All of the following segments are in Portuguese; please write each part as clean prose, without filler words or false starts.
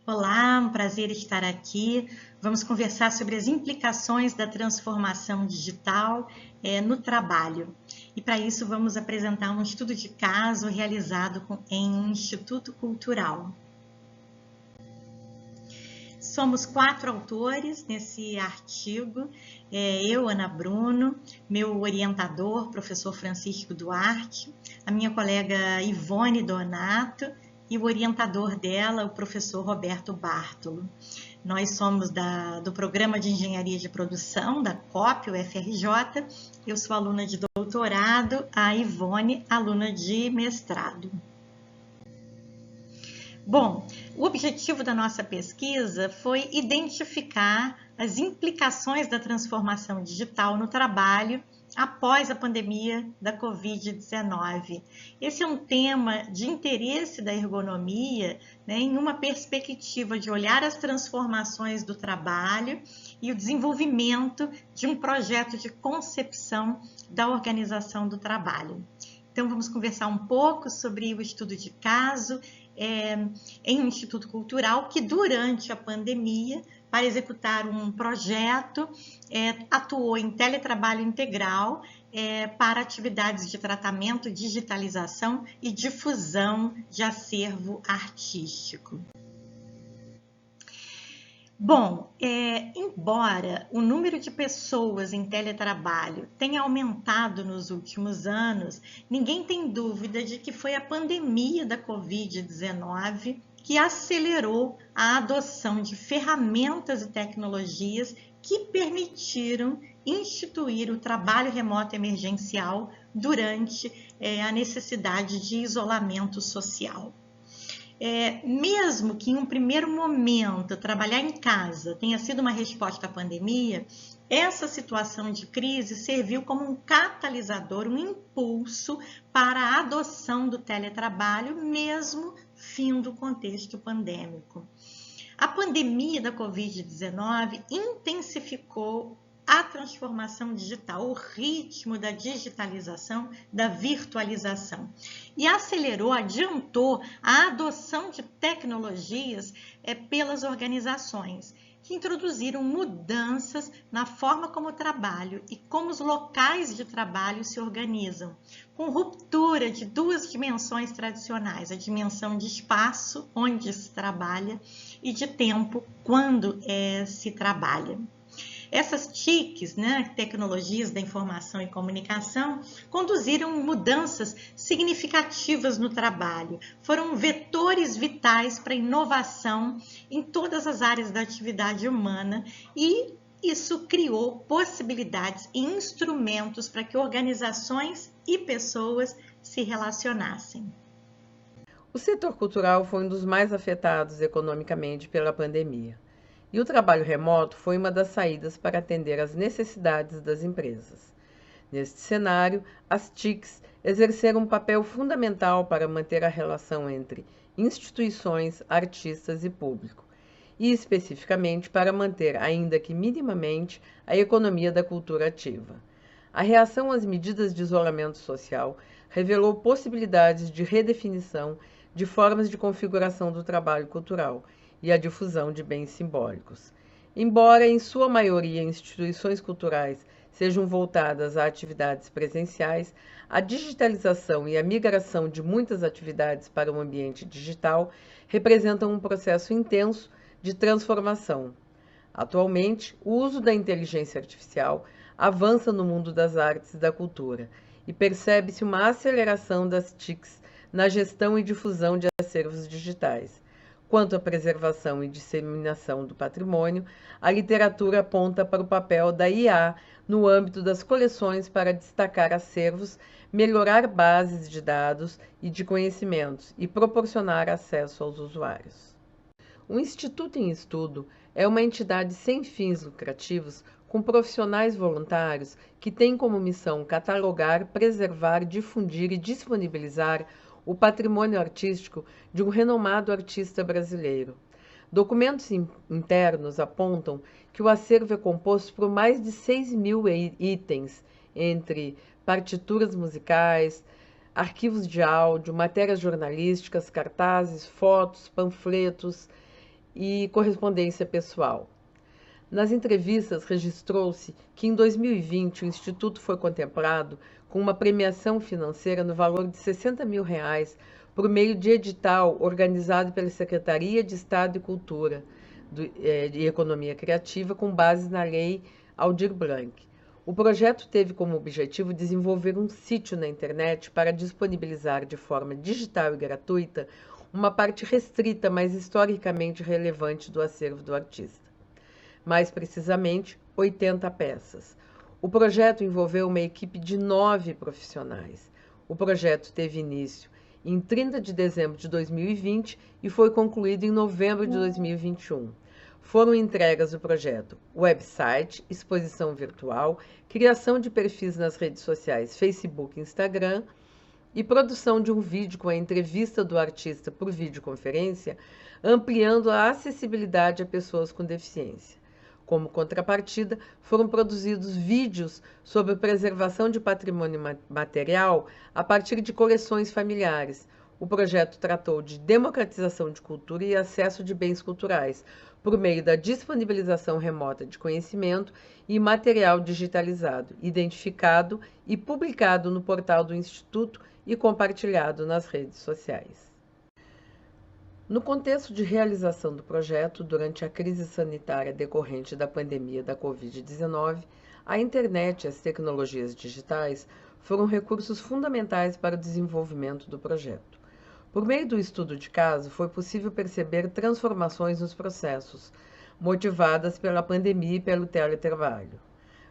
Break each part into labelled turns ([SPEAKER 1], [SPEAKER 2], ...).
[SPEAKER 1] Olá, um prazer estar aqui. Vamos conversar sobre as implicações da transformação digital no trabalho. E para isso vamos apresentar um estudo de caso realizado em um instituto cultural. Somos 4 autores nesse artigo, eu, Ana Bruno, meu orientador, professor Francisco Duarte, a minha colega Ivone Donato e o orientador dela, o professor Roberto Bartolo. Nós somos do Programa de Engenharia de Produção, da COP, UFRJ. Eu sou aluna de doutorado, a Ivone, aluna de mestrado. Bom, o objetivo da nossa pesquisa foi identificar as implicações da transformação digital no trabalho após a pandemia da Covid-19. Esse é um tema de interesse da ergonomia, em uma perspectiva de olhar as transformações do trabalho e o desenvolvimento de um projeto de concepção da organização do trabalho. Então, vamos conversar um pouco sobre o estudo de caso em um instituto cultural que, durante a pandemia, para executar um projeto, atuou em teletrabalho integral para atividades de tratamento, digitalização e difusão de acervo artístico. Bom, embora o número de pessoas em teletrabalho tenha aumentado nos últimos anos, ninguém tem dúvida de que foi a pandemia da Covid-19 que acelerou a adoção de ferramentas e tecnologias que permitiram instituir o trabalho remoto emergencial durante a necessidade de isolamento social. Mesmo que em um primeiro momento trabalhar em casa tenha sido uma resposta à pandemia, essa situação de crise serviu como um catalisador, um impulso para a adoção do teletrabalho, mesmo fim do contexto pandêmico. A pandemia da Covid-19 intensificou a transformação digital, o ritmo da digitalização, da virtualização, e acelerou, adiantou a adoção de tecnologias pelas organizações, que introduziram mudanças na forma como o trabalho e como os locais de trabalho se organizam, com ruptura de duas dimensões tradicionais, a dimensão de espaço, onde se trabalha, e de tempo, quando se trabalha. Essas TICs, tecnologias da informação e comunicação, conduziram mudanças significativas no trabalho, foram vetores vitais para a inovação em todas as áreas da atividade humana e isso criou possibilidades e instrumentos para que organizações e pessoas se relacionassem.
[SPEAKER 2] O setor cultural foi um dos mais afetados economicamente pela pandemia. E o trabalho remoto foi uma das saídas para atender às necessidades das empresas. Neste cenário, as TICs exerceram um papel fundamental para manter a relação entre instituições, artistas e público, e especificamente para manter, ainda que minimamente, a economia da cultura ativa. A reação às medidas de isolamento social revelou possibilidades de redefinição de formas de configuração do trabalho cultural e a difusão de bens simbólicos. Embora, em sua maioria, instituições culturais sejam voltadas a atividades presenciais, a digitalização e a migração de muitas atividades para o ambiente digital representam um processo intenso de transformação. Atualmente, o uso da inteligência artificial avança no mundo das artes e da cultura e percebe-se uma aceleração das TICs na gestão e difusão de acervos digitais. Quanto à preservação e disseminação do patrimônio, a literatura aponta para o papel da IA no âmbito das coleções para destacar acervos, melhorar bases de dados e de conhecimentos e proporcionar acesso aos usuários. O Instituto em Estudo é uma entidade sem fins lucrativos com profissionais voluntários que tem como missão catalogar, preservar, difundir e disponibilizar o patrimônio artístico de um renomado artista brasileiro. Documentos internos apontam que o acervo é composto por mais de 6.000 itens, entre partituras musicais, arquivos de áudio, matérias jornalísticas, cartazes, fotos, panfletos e correspondência pessoal. Nas entrevistas, registrou-se que em 2020 o Instituto foi contemplado com uma premiação financeira no valor de R$60 mil por meio de edital organizado pela Secretaria de Estado de Cultura e Economia Criativa, com base na Lei Aldir Blanc. O projeto teve como objetivo desenvolver um sítio na internet para disponibilizar de forma digital e gratuita uma parte restrita, mas historicamente relevante do acervo do artista. Mais precisamente, 80 peças. O projeto envolveu uma equipe de 9 profissionais. O projeto teve início em 30 de dezembro de 2020 e foi concluído em novembro de 2021. Foram entregas do projeto website, exposição virtual, criação de perfis nas redes sociais Facebook e Instagram e produção de um vídeo com a entrevista do artista por videoconferência, ampliando a acessibilidade a pessoas com deficiência. Como contrapartida, foram produzidos vídeos sobre preservação de patrimônio material a partir de coleções familiares. O projeto tratou de democratização de cultura e acesso de bens culturais, por meio da disponibilização remota de conhecimento e material digitalizado, identificado e publicado no portal do Instituto e compartilhado nas redes sociais. No contexto de realização do projeto, durante a crise sanitária decorrente da pandemia da Covid-19, a internet e as tecnologias digitais foram recursos fundamentais para o desenvolvimento do projeto. Por meio do estudo de caso, foi possível perceber transformações nos processos, motivadas pela pandemia e pelo teletrabalho.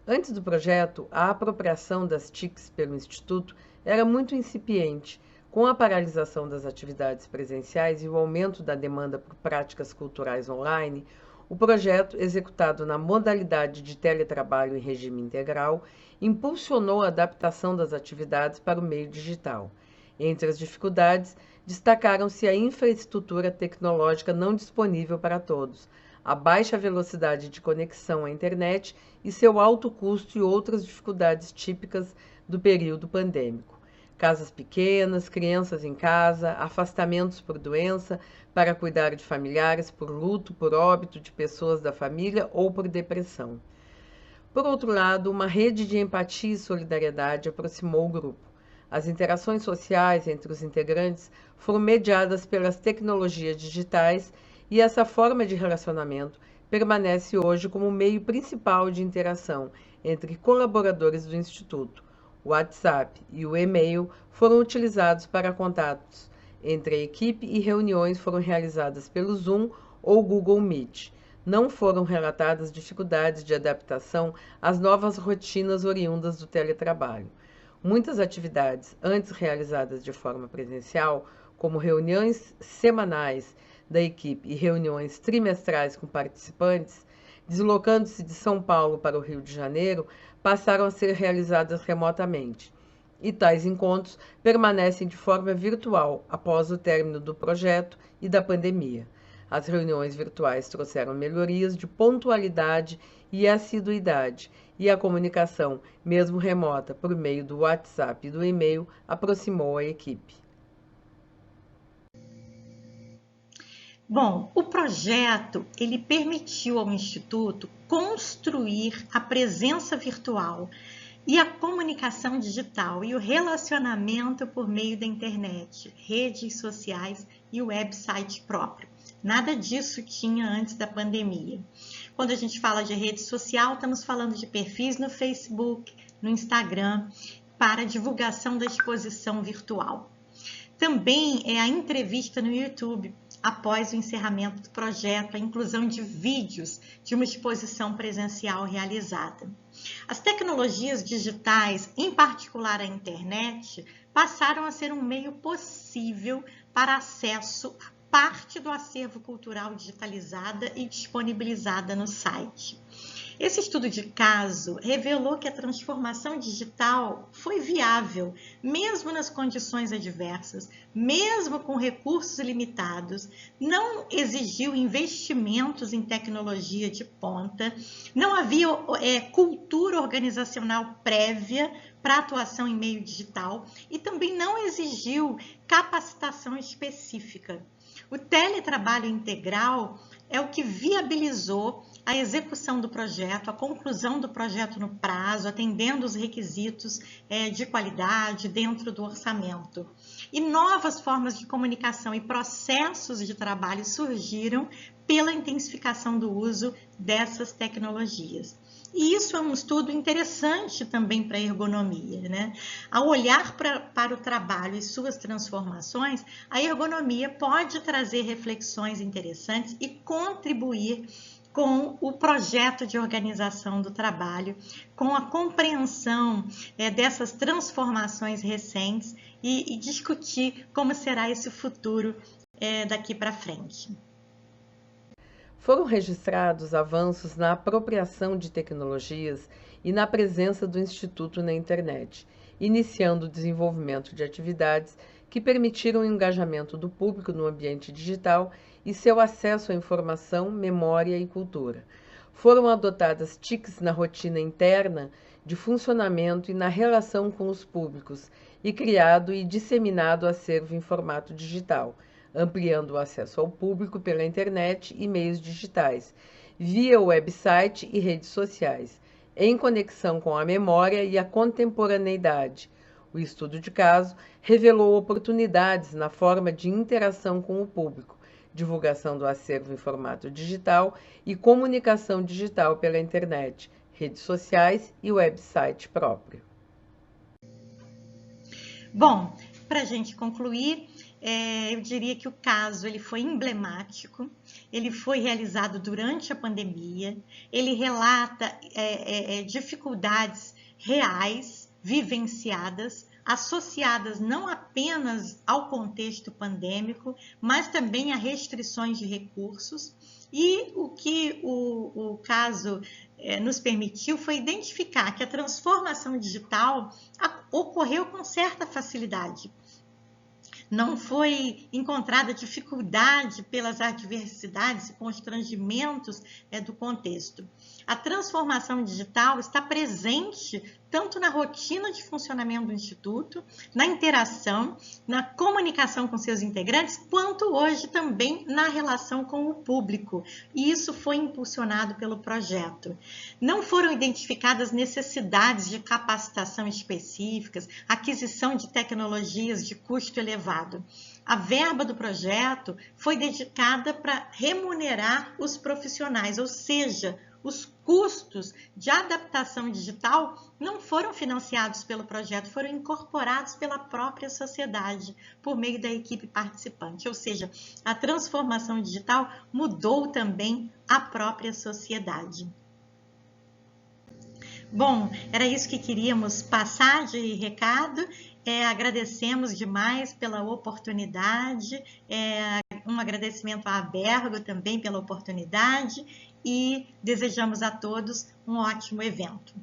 [SPEAKER 2] Antes do projeto, a apropriação das TICs pelo Instituto era muito incipiente. Com a paralisação das atividades presenciais e o aumento da demanda por práticas culturais online, o projeto, executado na modalidade de teletrabalho em regime integral, impulsionou a adaptação das atividades para o meio digital. Entre as dificuldades, destacaram-se a infraestrutura tecnológica não disponível para todos, a baixa velocidade de conexão à internet e seu alto custo e outras dificuldades típicas do período pandêmico. Casas pequenas, crianças em casa, afastamentos por doença, para cuidar de familiares por luto, por óbito de pessoas da família ou por depressão. Por outro lado, uma rede de empatia e solidariedade aproximou o grupo. As interações sociais entre os integrantes foram mediadas pelas tecnologias digitais e essa forma de relacionamento permanece hoje como o meio principal de interação entre colaboradores do Instituto. O WhatsApp e o e-mail foram utilizados para contatos entre a equipe e reuniões foram realizadas pelo Zoom ou Google Meet. Não foram relatadas dificuldades de adaptação às novas rotinas oriundas do teletrabalho. Muitas atividades antes realizadas de forma presencial, como reuniões semanais da equipe e reuniões trimestrais com participantes, deslocando-se de São Paulo para o Rio de Janeiro, passaram a ser realizadas remotamente. E tais encontros permanecem de forma virtual após o término do projeto e da pandemia. As reuniões virtuais trouxeram melhorias de pontualidade e assiduidade, e a comunicação, mesmo remota, por meio do WhatsApp e do e-mail, aproximou a equipe.
[SPEAKER 1] Bom, o projeto ele permitiu ao Instituto construir a presença virtual e a comunicação digital e o relacionamento por meio da internet, redes sociais e o website próprio. Nada disso tinha antes da pandemia. Quando a gente fala de rede social, estamos falando de perfis no Facebook, no Instagram, para divulgação da exposição virtual. Também é a entrevista no YouTube, após o encerramento do projeto, a inclusão de vídeos de uma exposição presencial realizada. As tecnologias digitais, em particular a internet, passaram a ser um meio possível para acesso a parte do acervo cultural digitalizada e disponibilizada no site. Esse estudo de caso revelou que a transformação digital foi viável, mesmo nas condições adversas, mesmo com recursos limitados, não exigiu investimentos em tecnologia de ponta, não havia cultura organizacional prévia para atuação em meio digital e também não exigiu capacitação específica. O teletrabalho integral é o que viabilizou a execução do projeto, a conclusão do projeto no prazo, atendendo os requisitos de qualidade dentro do orçamento. E novas formas de comunicação e processos de trabalho surgiram pela intensificação do uso dessas tecnologias. E isso é um estudo interessante também para a ergonomia, né? Ao olhar para o trabalho e suas transformações, a ergonomia pode trazer reflexões interessantes e contribuir com o projeto de organização do trabalho, com a compreensão dessas transformações recentes e discutir como será esse futuro daqui para frente.
[SPEAKER 2] Foram registrados avanços na apropriação de tecnologias e na presença do Instituto na internet, iniciando o desenvolvimento de atividades que permitiram o engajamento do público no ambiente digital e seu acesso à informação, memória e cultura. Foram adotadas TICs na rotina interna de funcionamento e na relação com os públicos, e criado e disseminado acervo em formato digital, ampliando o acesso ao público pela internet e meios digitais, via website e redes sociais, em conexão com a memória e a contemporaneidade. O estudo de caso revelou oportunidades na forma de interação com o público, divulgação do acervo em formato digital e comunicação digital pela internet, redes sociais e website próprio.
[SPEAKER 1] Bom, para a gente concluir, eu diria que o caso ele foi emblemático, ele foi realizado durante a pandemia, ele relata dificuldades reais, vivenciadas, associadas não apenas ao contexto pandêmico, mas também a restrições de recursos. E o que o caso nos permitiu foi identificar que a transformação digital ocorreu com certa facilidade. Não foi encontrada dificuldade pelas adversidades e constrangimentos do contexto. A transformação digital está presente tanto na rotina de funcionamento do Instituto, na interação, na comunicação com seus integrantes, quanto hoje também na relação com o público. E isso foi impulsionado pelo projeto. Não foram identificadas necessidades de capacitação específicas, aquisição de tecnologias de custo elevado. A verba do projeto foi dedicada para remunerar os profissionais, ou seja, os custos de adaptação digital não foram financiados pelo projeto, foram incorporados pela própria sociedade, por meio da equipe participante. Ou seja, a transformação digital mudou também a própria sociedade. Bom, era isso que queríamos passar de recado. Agradecemos demais pela oportunidade, um agradecimento à Abergo também pela oportunidade e desejamos a todos um ótimo evento.